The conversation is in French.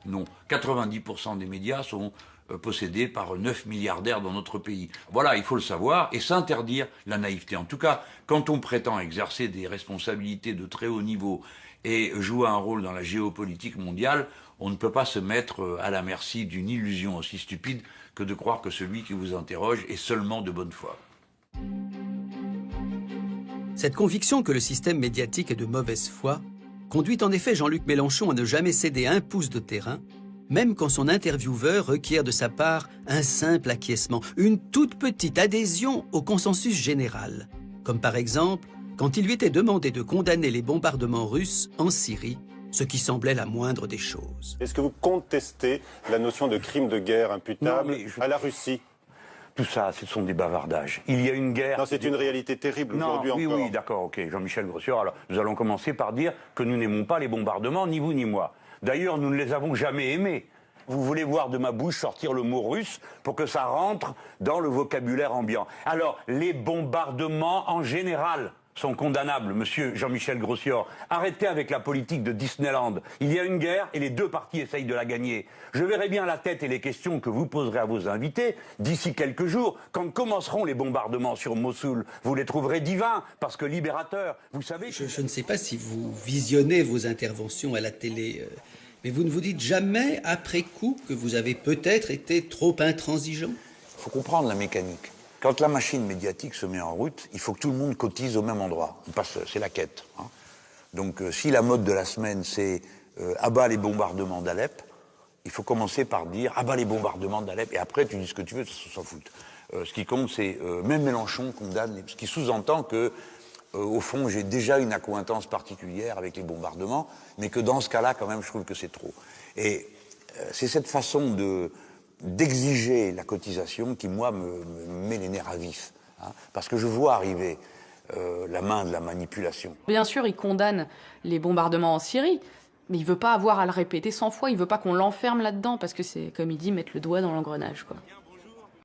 Non. 90% des médias sont possédés par 9 milliardaires dans notre pays. Voilà, il faut le savoir et s'interdire la naïveté. En tout cas, quand on prétend exercer des responsabilités de très haut niveau et jouer un rôle dans la géopolitique mondiale, on ne peut pas se mettre à la merci d'une illusion aussi stupide que de croire que celui qui vous interroge est seulement de bonne foi. Cette conviction que le système médiatique est de mauvaise foi conduit en effet Jean-Luc Mélenchon à ne jamais céder un pouce de terrain, même quand son intervieweur requiert de sa part un simple acquiescement, une toute petite adhésion au consensus général, comme par exemple quand il lui était demandé de condamner les bombardements russes en Syrie, ce qui semblait la moindre des choses. Est-ce que vous contestez la notion de crime de guerre imputable à la Russie ? Tout ça, ce sont des bavardages. Il y a une guerre... Non, c'est une réalité terrible aujourd'hui encore. Oui, d'accord, ok. Jean-Michel Grossior, alors nous allons commencer par dire que nous n'aimons pas les bombardements, ni vous ni moi. D'ailleurs, nous ne les avons jamais aimés. Vous voulez voir de ma bouche sortir le mot russe pour que ça rentre dans le vocabulaire ambiant. Alors, les bombardements en général sont condamnables, monsieur Jean-Michel Grossior. Arrêtez avec la politique de Disneyland. Il y a une guerre et les deux parties essayent de la gagner. Je verrai bien la tête et les questions que vous poserez à vos invités d'ici quelques jours. Quand commenceront les bombardements sur Mossoul, vous les trouverez divins, parce que libérateurs, vous savez... Je ne sais pas si vous visionnez vos interventions à la télé, mais vous ne vous dites jamais, après coup, que vous avez peut-être été trop intransigeant? Il faut comprendre la mécanique. Quand la machine médiatique se met en route, il faut que tout le monde cotise au même endroit. C'est la quête. Hein. Donc si la mode de la semaine, c'est abat les bombardements d'Alep, il faut commencer par dire abat les bombardements d'Alep, et après tu dis ce que tu veux, ça s'en fout. Ce qui compte, c'est même Mélenchon condamne, ce qui sous-entend que, au fond, j'ai déjà une accointance particulière avec les bombardements, mais que dans ce cas-là, quand même, je trouve que c'est trop. Et c'est cette façon d'exiger la cotisation qui, moi, me met les nerfs à vif. Hein, parce que je vois arriver la main de la manipulation. Bien sûr, il condamne les bombardements en Syrie, mais il veut pas avoir à le répéter 100 fois, il veut pas qu'on l'enferme là-dedans, parce que c'est, comme il dit, mettre le doigt dans l'engrenage, quoi.